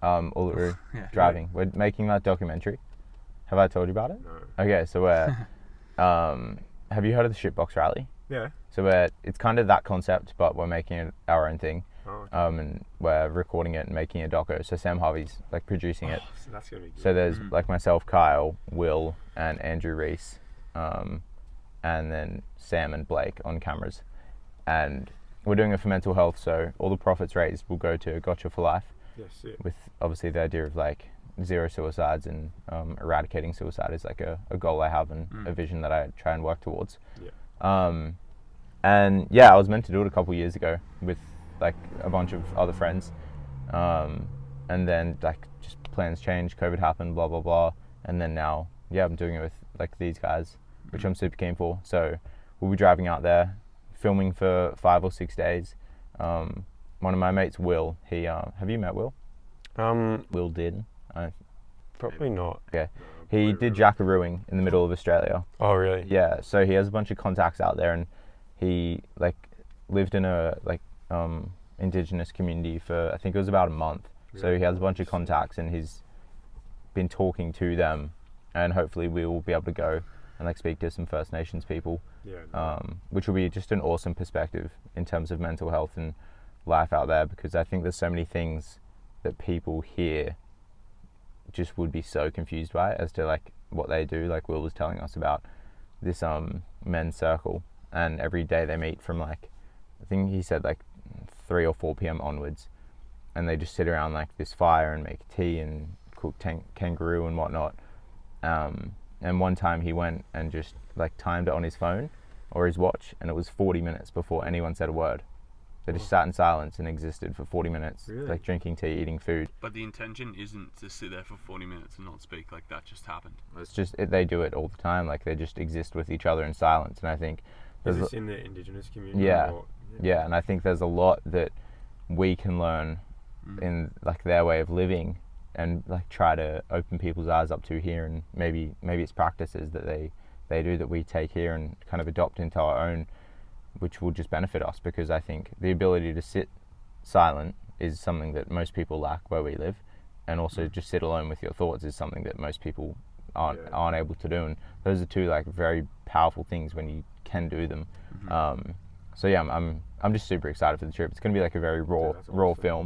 Uluru Yeah. driving. We're making that documentary. Have I told you about it? No. Okay, so we're have you heard of the Shitbox Rally? Yeah. So it's kind of that concept, but we're making it our own thing. Oh, okay. And we're recording it and making a doco. So Sam Harvey's like producing it. So that's gonna be good. So there's like myself, Kyle, Will, and Andrew Reese, and then Sam and Blake on cameras. And we're doing it for mental health, so all the profits raised will go to Gotcha for Life, Yes, yeah. with obviously the idea of like zero suicides and eradicating suicide is like a goal I have and a vision that I try and work towards. Yeah. And yeah, I was meant to do it a couple years ago with like a bunch of other friends, and then like just plans changed, COVID happened, blah blah blah, and then now I'm doing it with like these guys, which I'm super keen for. So we'll be driving out there, filming for 5 or 6 days. One of my mates, Will, he have you met Will? Will did. Probably not. Okay. He did jackarooing in the middle of Australia. Oh, really? Yeah, so he has a bunch of contacts out there, and he like lived in a like indigenous community for I think it was about a month. So he has a bunch of contacts, and he's been talking to them, and hopefully we will be able to go and like speak to some First Nations people, which will be just an awesome perspective in terms of mental health and life out there, because I think there's so many things that people here just would be so confused by as to like what they do. Like Will was telling us about this men's circle, and every day they meet from like I think he said like 3 or 4 p.m. onwards, and they just sit around like this fire and make tea and cook kangaroo and whatnot. And one time he went and just like timed it on his phone or his watch, and it was 40 minutes before anyone said a word. They just sat in silence and existed for 40 minutes, like drinking tea, eating food. But the intention isn't to sit there for 40 minutes and not speak. Like that just happened. It's just they do it all the time. Like they just exist with each other in silence. And I think Is this in the indigenous community? Yeah. Or, yeah, and I think there's a lot that we can learn in like their way of living, and like try to open people's eyes up to here, and maybe it's practices that they do that we take here and kind of adopt into our own, which will just benefit us, because I think the ability to sit silent is something that most people lack where we live, and also just sit alone with your thoughts is something that most people aren't able to do, and those are two like very powerful things when you can do them. So yeah, I'm just super excited for the trip. It's going to be like a very raw film.